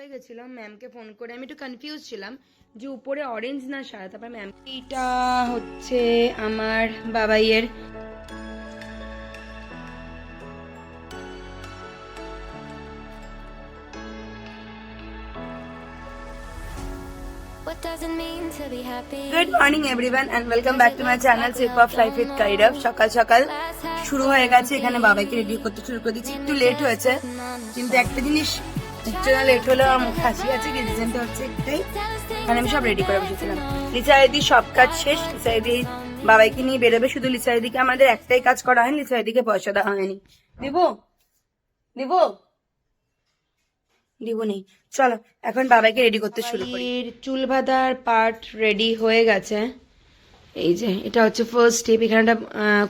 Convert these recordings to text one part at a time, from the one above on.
হয়ে গেছিলাম ম্যামকে ফোন করে, আমি একটু কনফিউজ ছিলাম যে উপরে অরেঞ্জ না সাদা। তারপর ম্যাম, এইটা হচ্ছে আমার বাবাইয়ের good morning everyone and welcome back to my channel sip of life with Kairaf. সকাল সকাল শুরু হয়ে গেছে, এখানে বাবাইকে রেডি করতে শুরু করে দিচ্ছি। একটু লেট হয়েছে, কিন্তু একটা জিনিস লেট হলো, আমার মুখে হাসি আছে, কি রিজনটা হচ্ছে একটাই, মানে আমি সব রেডি করে বসেছিলাম। লিসা দিদি সব কাজ শেষ, লিসা দিদি বাবাইকে নিয়ে বেরোবে, শুধু লিসা দিদিকে আমাদের একটাই কাজ করা হয়নি, লিসা দিদিকে পয়সা দেওয়া হয়নি। দিব দিব দিব নেই। চলো এখন বাবাইকে রেডি করতে শুরু করি। চুল বাঁধার পার্ট রেডি হয়ে গেছে। এই যে এটা হচ্ছে ফার্স্ট স্টেপ, এখানে একটা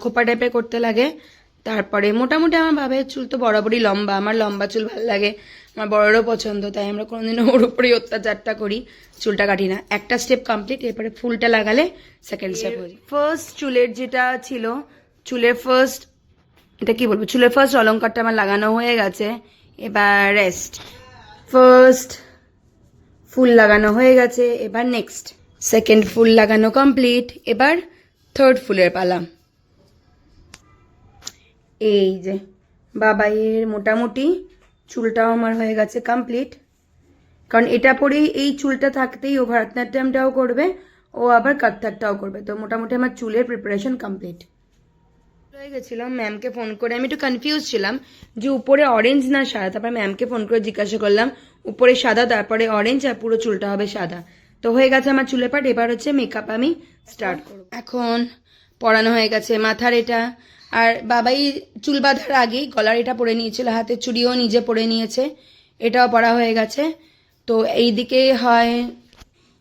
খোপা টাইপের করতে লাগে। তারপরে মোটামুটি আমার বাবার চুল তো বরাবরই লম্বা, আমার লম্বা চুল ভালো লাগে, আমার বড়রও পছন্দ, তাই আমরা কোনোদিনও ওর উপরেই অত্যাচারটা করি, চুলটা কাটি না। একটা স্টেপ কমপ্লিট, এরপরে ফুলটা লাগালে সেকেন্ড স্টেপ হয়ে যায়। ফার্স্ট চুলের যেটা ছিল, চুলের ফার্স্ট, এটা কি বলবো, চুলের ফার্স্ট অলংকারটা আমার লাগানো হয়ে গেছে। এবার রেস্ট। ফার্স্ট ফুল লাগানো হয়ে গেছে, এবার নেক্সট সেকেন্ড ফুল লাগানো কমপ্লিট, এবার থার্ড ফুলের পালা। এই যে বাবাইয়ের মোটামুটি চুলটাও আমার হয়ে গেছে কমপ্লিট, কারণ এটা পরেই এই চুলটা থাকতেই ও ভরতনাট্যমটাও করবে, ও আবার কত্থকটাও করবে, তো মোটামুটি আমার চুলের প্রিপারেশন কমপ্লিট হয়ে গেছিলাম। ম্যামকে ফোন করে, আমি একটু কনফিউজ ছিলাম যে উপরে অরেঞ্জ না সাদা। তারপর ম্যামকে ফোন করে জিজ্ঞাসা করলাম উপরে সাদা, তারপরে অরেঞ্জ, আর পুরো চুলটা হবে সাদা। তো হয়ে গেছে আমার চুলের পাট। এবার হচ্ছে মেকআপ আমি স্টার্ট করব। এখন পরানো হয়ে গেছে মাথার এটা, আর বাবাই চুল বাঁধার আগেই গলার এটা পরে নিয়েছিল, হাতের চুড়িও নিজে পরে নিয়েছে, এটাও পরা হয়ে গেছে। তো এইদিকে হয়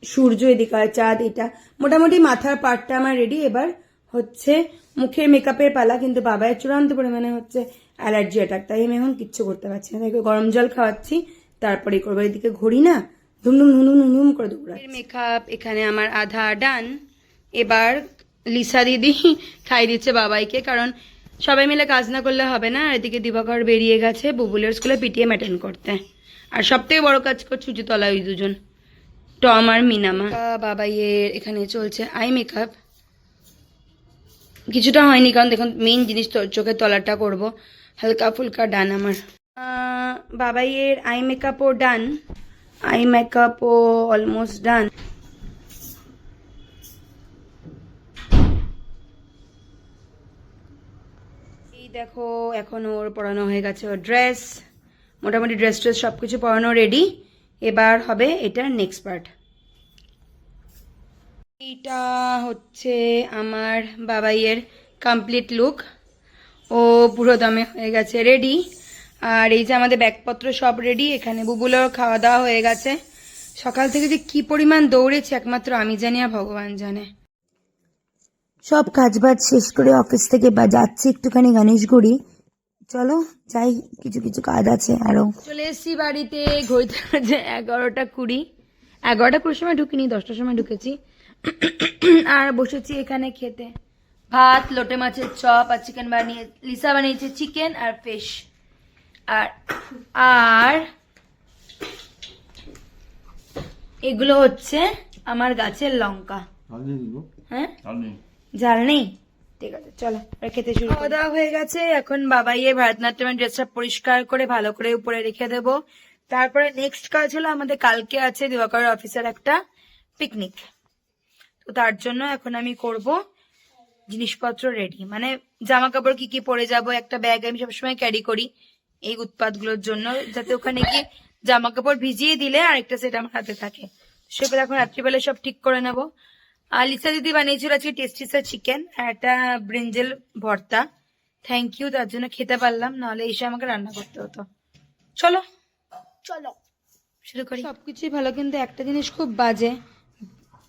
সূর্য, এদিকে হয় চাঁদ, এটা মোটামুটি মাথার পার্টটা আমার রেডি। এবার হচ্ছে মুখের মেকআপের পালা, কিন্তু বাবায়ের চূড়ান্ত পরিমাণে হচ্ছে অ্যালার্জি অ্যাটাক, তাই আমি এখন কিচ্ছু করতে পারছি না, তাকে গরম জল খাওয়াচ্ছি, তারপরেই করবো। এদিকে ঘড়ি না ধুমধুম ধুমধুম ধুমধুম করে দৌড়ায়। মেকআপ এখানে আমার আধা ডান। এবার লিসা দিদি খাই দিচ্ছে বাবাইকে, কারণ সবাই মিলে কাজ না করলে হবে না। আর এদিকে দিবাকর বেরিয়ে গেছে বুবুলের স্কুলে পিটিএম অ্যাটেন্ড করতে, আর সব থেকে বড় কাজ করছে উঁচুতলা ওই দুজন, টম আর মিনামা। বাবাইয়ের এখানে চলছে আই মেকআপ, কিছুটা হয়নি কারণ দেখুন মেইন জিনিস তো চোখের তলাটা করব, হালকা ফুলকা ডান আমার। বাবাইয়ের আই মেকআপও ডান, আই মেকআপও অলমোস্ট ডান। এই দেখো এখন ওর পরানো হয়ে গেছে, ওর ড্রেস, মোটামুটি ড্রেস সব কিছু পরানো রেডি। এবার হবে এটার নেক্সট পার্ট। এইটা হচ্ছে আমার বাবাইয়ের কমপ্লিট লুক, ও পুরো দমে হয়ে গেছে রেডি। আর এই যে আমাদের ব্যাগপত্র সব রেডি, এখানে বুবুলের খাওয়া দাওয়া হয়ে গেছে। সকাল থেকে যে কি পরিমাণ দৌড়েছে একমাত্র আমি জানি আর ভগবান জানে। সব কাজবাজ শেষ করে অফিস থেকে বা যাচ্ছি একটুখানি গণেশগুড়ি, চলো যাই, কিছু কিছু কাজ আছে আরো। চলে এসছি বাড়িতে, ঘড়িতে বাজে 11:20, 11:20 সময় ঢুকিনি, 10টার সময় ঢুকেছি। আর বসেছি এখানে খেতে, ভাত, লোটে মাছের চপ আর চিকেন বানিয়ে, লিসা বানিয়েছে চিকেন আর ফিশ। আর আর এগুলো হচ্ছে আমার গাছের লঙ্কা। হ্যাঁ ঝাল নেই, ঠিক আছে চলো খেতে শুরু। খাওয়া দাওয়া হয়ে গেছে, এখন বাবাইয়ের ভারতনাট্যমের ড্রেসটা পরিষ্কার করে ভালো করে উপরে রেখে দেবো। তারপরে নেক্সট কাজ হলো আমাদের কালকে আছে দিবাকরের অফিসের একটা পিকনিক, তো তার জন্য এখন আমি করব জিনিসপত্র রেডি, মানে জামা কাপড় কি কি পরে যাব, একটা ব্যাগ আমি সবসময় ক্যারি করি এই উৎপাতগুলোর জন্য, যাতে ওখানে গিয়ে জামা কাপড় ভিজিয়ে দিলে আরেকটা সেট আমার হাতে থাকে। সেগুলো এখন রাত্রিবেলা সব ঠিক করে নেবো। আর লিসা দিদি বানিয়েছিল আজকে টেস্টিসা চিকেন আর একটা ব্রিঞ্জেল ভর্তা, থ্যাংক ইউ, তার জন্য খেতে পারলাম, নাহলে এসে আমাকে রান্না করতে হতো। চলো চলো শুরু করি। সবকিছুই ভালো, কিন্তু একটা জিনিস খুব বাজে,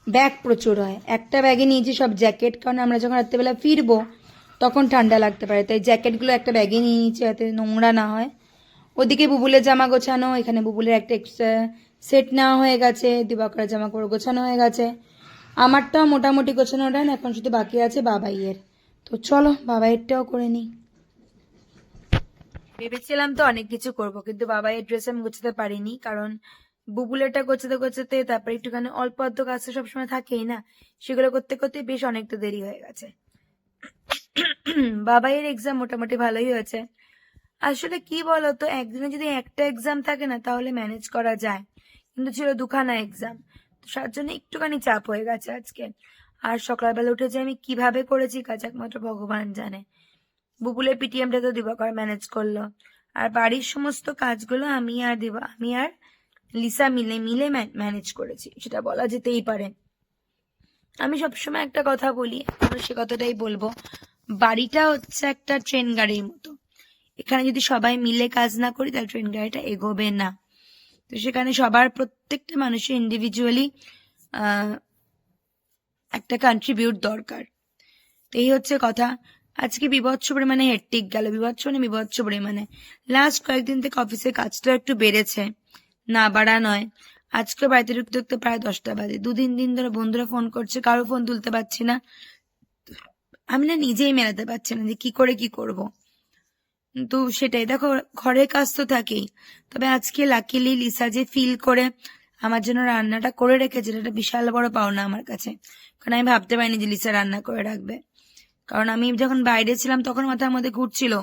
ব্যাগ প্রচুর হয়। একটা ব্যাগে নিয়েছি সব জ্যাকেট, কারণ আমরা যখন রাত্রেবেলা ফিরবো তখন ঠান্ডা লাগতে পারে, তাই জ্যাকেটগুলো একটা ব্যাগে নিয়ে নিয়েছি যাতে নোংরা না হয়। ওদিকে বুবুলের জামা গোছানো, এখানে বুবুলের একটা সেট নেওয়া হয়ে গেছে, দিবাকরের জামা কাপড় গোছানো হয়ে গেছে, আমারটাও মোটামুটি গোছানো ডান, এখন শুধু বাকি আছে বাবাইয়ের। তো চলো বাবাইয়েরটাও করে নিই। ভেবেছিলাম তো অনেক কিছু করব, কিন্তু বাবাইয়ের ড্রেস আমি গোছাতে পারিনি, কারণ বুবুলেটা গোছাতে গোছাতে তারপরে একটুখানি অল্প অল্প কাজ তো সবসময় থাকেই না, সেগুলো করতে করতে বেশ অনেকটা দেরি হয়ে গেছে। বাবাইয়ের এক্সাম মোটামুটি ভালোই হয়েছে। আসলে কি বলতো, একদিনে যদি একটা এক্সাম থাকে না তাহলে ম্যানেজ করা যায়, কিন্তু ছিল দুখানা এক্সাম, তো তার জন্য একটুখানি চাপ হয়ে গেছে আজকে। আর সকালবেলা উঠে যে আমি কিভাবে করেছি কাজ একমাত্র ভগবান জানে। বুবুলের পিটিএমটা তো দিবাকর ম্যানেজ করলো, আর বাড়ির সমস্ত কাজগুলো আমি আর লিসা মিলে মিলে ম্যানেজ করেছি, সেটা বলা যেতেই পারে। আমি সবসময় একটা কথা বলি, এখনো সে কথাটাই বলবো, বাড়িটা হচ্ছে একটা ট্রেন গাড়ির মতো। এখানে যদি সবাই মিলে কাজ না করি তাহলে ট্রেন গাড়িটা এগোবে না। তো সেখানে সবার প্রত্যেকটা মানুষের ইন্ডিভিজুয়ালি একটা কন্ট্রিবিউট দরকার। তো এই হচ্ছে কথা। আজকে বিভৎস পরিমাণে হেট্টিক গেল, বিভৎস পরিমাণে। লাস্ট কয়েকদিন থেকে অফিসের কাজটা একটু বেড়েছে, না বাড়া নয়। আজকে বাড়িতে ঢুকতে ঢুকতে প্রায় 10টা বাজে। 2-3 দিন ধরে বন্ধুরা ফোন করছে, কারো ফোন তুলতে পারছি না। আমি না নিজেই মেলাতে পারছি না যে কি করে কি করব। কিন্তু সেটাই দেখো, ঘরের কাজ তো থাকেই। তবে আজকে লাকিলি লিসা যে ফিল করে আমার জন্য রান্নাটা করে রেখেছে, এটা বিশাল বড় পাওনা আমার কাছে। কারণ আমি ভাবতে পারিনি যে লিসা রান্না করে রাখবে। কারণ আমি যখন বাইরে ছিলাম তখন মাথার মধ্যে ঘুরছিল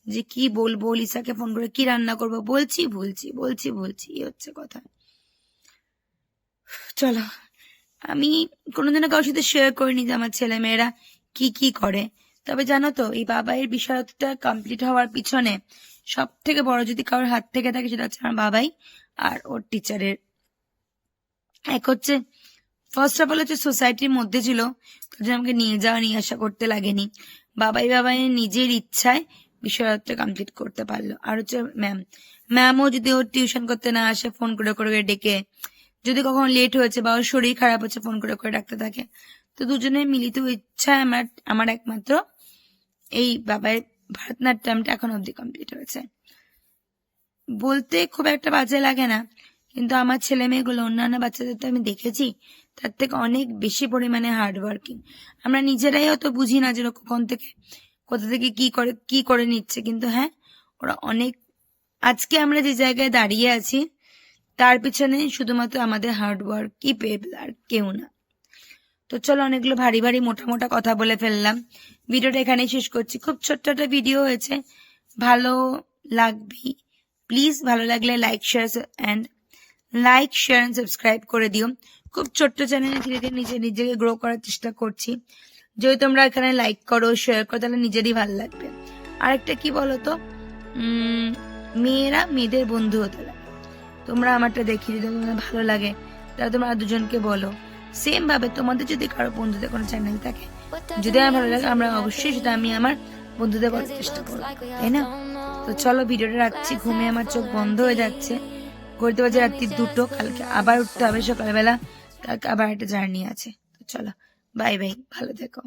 যে কি বলবো, লিসাকে ফোন করে কি রান্না করবো, বলছি এই হচ্ছে কথা। চলো, আমি কোনোদিনও কারোর সাথে শেয়ার করিনি যে আমার ছেলে মেয়েরা কি কি করে। তবে জানো তো, এই বাবাইয়ের বিষয়টা কমপ্লিট হওয়ার পিছনে সব থেকে বড় যদি কারোর হাত থেকে থাকে সেটা হচ্ছে আমার বাবাই আর ওর টিচারের। এক হচ্ছে ফার্স্ট অফ অল হচ্ছে সোসাইটির মধ্যে ছিল, তার জন্য আমাকে নিয়ে যাওয়া নিয়ে আসা করতে লাগেনি। বাবাই নিজের ইচ্ছায় বিষয়টা কমপ্লিট করতে পারলো। আর হচ্ছে ম্যামও যদি ওর টিউশন করতে না আসে ফোন করে করে ডেকে, যদি কখন লেট হয়েছে বা ওর শরীর খারাপ হচ্ছে ফোন করে করে ডাকতে থাকে। তো দুজনের মিলিত ইচ্ছায় আমার একমাত্র এই বাবার ভারতনাট্যমটা এখন অব্দি কমপ্লিট হয়েছে। বলতে খুব একটা বাজে লাগে না, কিন্তু আমার ছেলে মেয়েগুলো অন্যান্য বাচ্চাদের তো আমি দেখেছি তার থেকে অনেক বেশি পরিমাণে হার্ডওয়ার্কিং। আমরা নিজেরাই অত বুঝি না যে কখন থেকে কোথা থেকে কি করে নিচ্ছে, কিন্তু হ্যাঁ, ওরা অনেক। আজকে আমরা যে জায়গায় দাঁড়িয়ে আছি তার পিছনে শুধুমাত্র আমাদের হার্ডওয়ার্কই পেয়েবল, আর কেউ না। তো চলো, অনেকগুলো ভারী ভারী মোটা মোটা কথা বলে ফেললাম, ভিডিওটা এখানেই শেষ করছি। খুব ছোট্ট একটা ভিডিও হয়েছে, ভালো লাগবে প্লিজ। ভালো লাগলে লাইক শেয়ার এন্ড সাবস্ক্রাইব করে দিও। খুব ছোট্ট চ্যানেলে ধীরে ধীরে নিজেকে গ্রো করার চেষ্টা করছি। যদি তোমরা এখানে লাইক করো, শেয়ার করো, তাহলে নিজেরই ভালো লাগবে। আরেকটা কি বলতো, মেয়েরা মেয়েদের বন্ধু হতে লাগে। তোমরা আমারটা দেখিয়ে যদি তোমাদের ভালো লাগে তাহলে তোমরা দুজনকে বলো। সেম ভাবে তোমাদের যদি কারো বন্ধুদের কোনো চ্যানেল থাকে, যদি আমার ভালো লাগে, আমরা অবশ্যই সেটা আমি আমার বন্ধুদের বলার চেষ্টা করবো, তাই না? তো চলো, ভিডিওটা রাখছি। ঘুমিয়ে আমার চোখ বন্ধ হয়ে যাচ্ছে। ঘড়িতে বাজে রাত্রি 2টো। কালকে আবার উঠতে হবে সকালবেলা, কালকে আবার একটা জার্নি আছে। তো চলো, বাই বাই, ভালো থেকো।